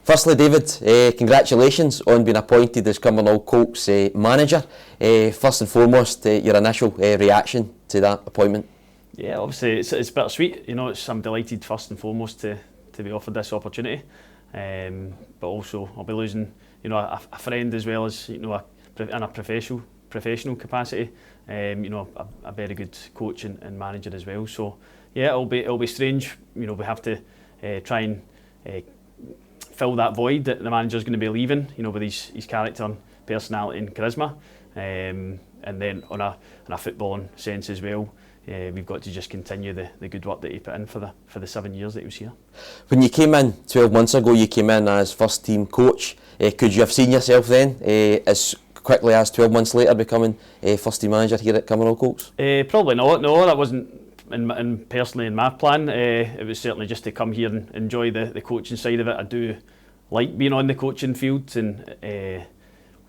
Firstly, David, congratulations on being appointed as Cumbernauld Colts manager. First and foremost, your initial reaction to that appointment? Yeah, obviously it's bittersweet. I'm delighted first and foremost to be offered this opportunity, but also I'll be losing a friend as well as in a professional capacity. A very good coach and manager as well. So yeah, it'll be strange. We have to try and fill that void that the manager's going to be leaving. With his character and personality and charisma, and then on a footballing sense as well. We've got to just continue the good work that he put in for the 7 years that he was here. When you came in 12 months ago, you came in as first team coach. Could you have seen yourself then as quickly as 12 months later becoming first team manager here at Cumbernauld Colts? Probably not. No, that wasn't personally in my plan. It was certainly just to come here and enjoy the coaching side of it. I do like being on the coaching field and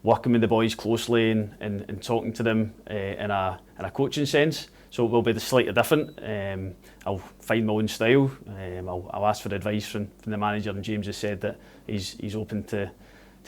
working with the boys closely and talking to them in a coaching sense. So it will be slightly different. I'll find my own style. I'll ask for advice from the manager, and James has said that he's open to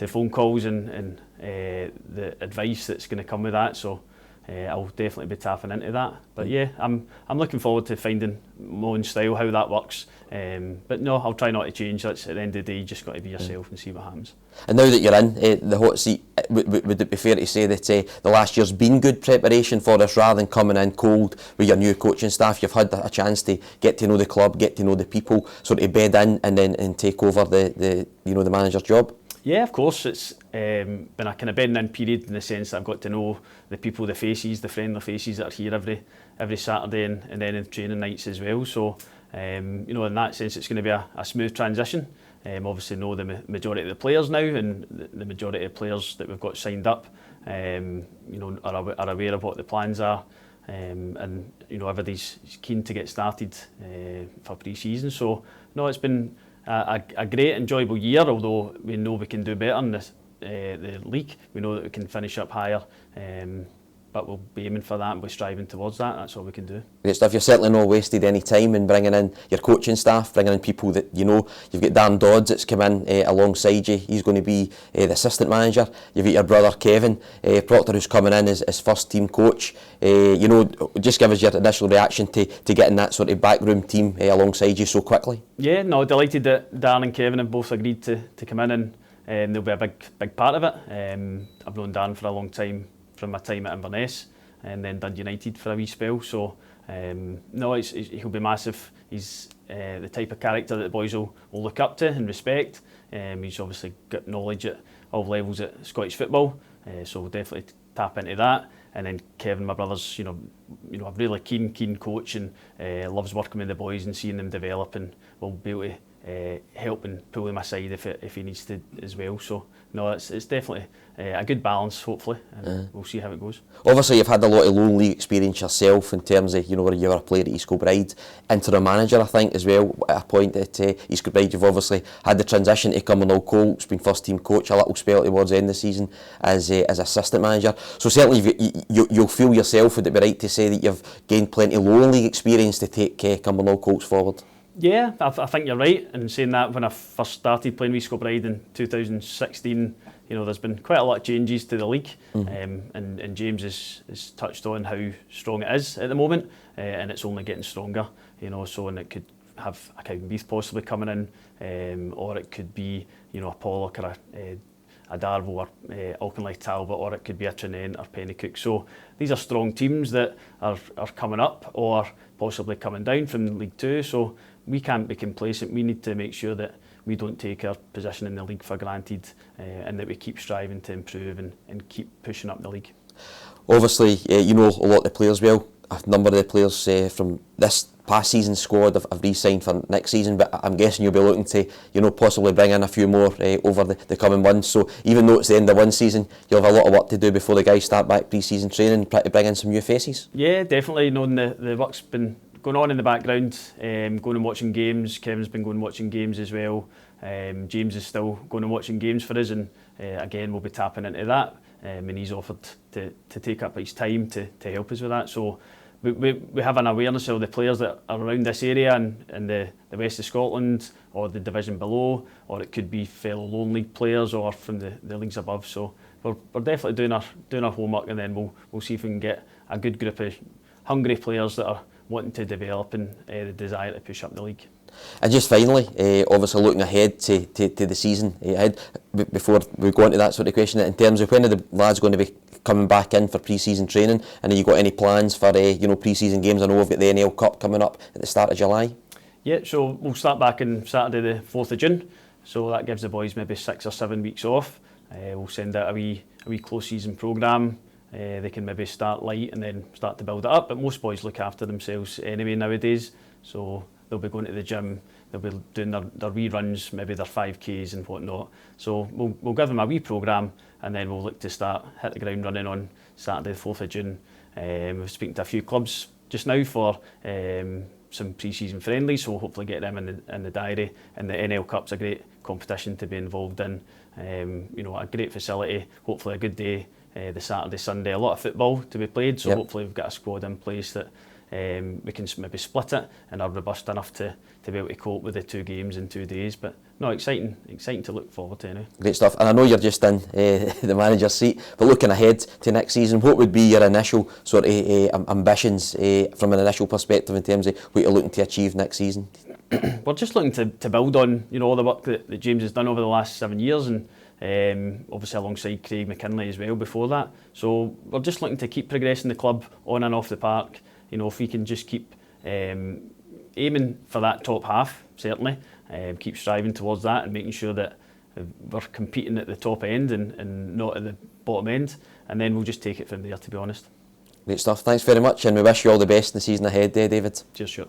phone calls and the advice that's going to come with that. So I'll definitely be tapping into that. But yeah, I'm looking forward to finding my own style, how that works. But no, I'll try not to change. That's at the end of the day, you just got to be yourself and see what happens. And now that you're in the hot seat, would it be fair to say that the last year's been good preparation for us rather than coming in cold with your new coaching staff? You've had a chance to get to know the club, get to know the people, sort of bed in and take over the manager's job? Yeah, of course. It's been a kind of bedding in period in the sense that I've got to know the people, the faces, the friendly faces that are here every Saturday and then in training nights as well. So, in that sense, it's going to be a smooth transition. Obviously know the majority of the players now, and the majority of players that we've got signed up, are aware of what the plans are. And everybody's keen to get started for pre-season. So, no, it's been a great, enjoyable year, although we know we can do better in the league. We know that we can finish up higher, but we'll be aiming for that and we're striving towards that. That's all we can do. Great stuff. You've certainly not wasted any time in bringing in your coaching staff, bringing in people that you know. You've got Dan Dodds that's come in alongside you. He's going to be the assistant manager. You've got your brother Kevin Proctor, who's coming in as first team coach. Just give us your initial reaction to getting that sort of backroom team alongside you so quickly. Yeah, no, delighted that Dan and Kevin have both agreed to come in and they'll be a big part of it. I've known Dan for a long time from my time at Inverness and then Dundee United for a wee spell. So he'll be massive. He's the type of character that the boys will look up to and respect. He's obviously got knowledge at all levels at Scottish football, so we'll definitely tap into that. And then Kevin, my brother's, a really keen coach and loves working with the boys and seeing them develop, and will be able to help and pull him aside if he needs to as well. So no, it's definitely a good balance, hopefully, and we'll see how it goes. Obviously, you've had a lot of loan league experience yourself in terms of where you were a player at East Kilbride, interim manager, I think, as well at a point at East Kilbride. You've obviously had the transition to Cumbernauld Colts, been first team coach a little spell towards the end of the season as assistant manager. So certainly you'll feel yourself, would it be right to say that you've gained plenty of loan league experience to take Cumbernauld Colts forward? Yeah, I think you're right in saying that. When I first started playing with East Kilbride in 2016, there's been quite a lot of changes to the league, and James has touched on how strong it is at the moment, and it's only getting stronger. And it could have a Cowdenbeath possibly coming in, or it could be a Pollock or a Darvo or Auchinleigh Talbot, or it could be a Trinent or Pennycook. So these are strong teams that are coming up or possibly coming down from League Two. So we can't be complacent. We need to make sure that we don't take our position in the league for granted, and that we keep striving to improve and keep pushing up the league. Obviously, you know a lot of the players well. A number of the players from this past season's squad have re-signed for next season, but I'm guessing you'll be looking to possibly bring in a few more over the coming months. So even though it's the end of one season, you'll have a lot of work to do before the guys start back pre-season training, try to bring in some new faces. Yeah, definitely. Knowing the work's been going on in the background, going and watching games. Kevin's been going and watching games as well. James is still going and watching games for us, and again we'll be tapping into that. And he's offered to take up his time to help us with that. So we have an awareness of the players that are around this area and the west of Scotland or the division below, or it could be fellow loan league players or from the leagues above. So we're definitely doing our homework, and then we'll see if we can get a good group of hungry players that are wanting to develop and the desire to push up the league. And just finally, obviously looking ahead to the season ahead, before we go into that sort of question, in terms of when are the lads going to be coming back in for pre-season training, and have you got any plans for pre-season games? I know we've got the NL Cup coming up at the start of July. Yeah, so we'll start back on Saturday the 4th of June, so that gives the boys maybe 6 or 7 weeks off. We'll send out a wee close season programme. They can maybe start light and then start to build it up, but most boys look after themselves anyway nowadays, so they'll be going to the gym, they'll be doing their wee runs, maybe their 5Ks and whatnot. So we'll give them a wee programme, and then we'll look to hit the ground running on Saturday the 4th of June. We're speaking to a few clubs just now for some pre-season friendlies, so we'll hopefully get them in the diary. And the NL Cup's a great competition to be involved in. A great facility, hopefully a good day, the Saturday, Sunday, a lot of football to be played, so hopefully we've got a squad in place that we can maybe split it and are robust enough to be able to cope with the 2 games in 2 days. But no, exciting to look forward to anyway. Great stuff. And I know you're just in the manager's seat, but looking ahead to next season, what would be your initial sort of ambitions from an initial perspective in terms of what you're looking to achieve next season? We're just looking to build on all the work that James has done over the last 7 years, and obviously alongside Craig McKinley as well before that. So we're just looking to keep progressing the club on and off the park. If we can just keep aiming for that top half, certainly, keep striving towards that and making sure that we're competing at the top end and not at the bottom end, and then we'll just take it from there, to be honest. Great stuff. Thanks very much, and we wish you all the best in the season ahead, David. Cheers, Stuart.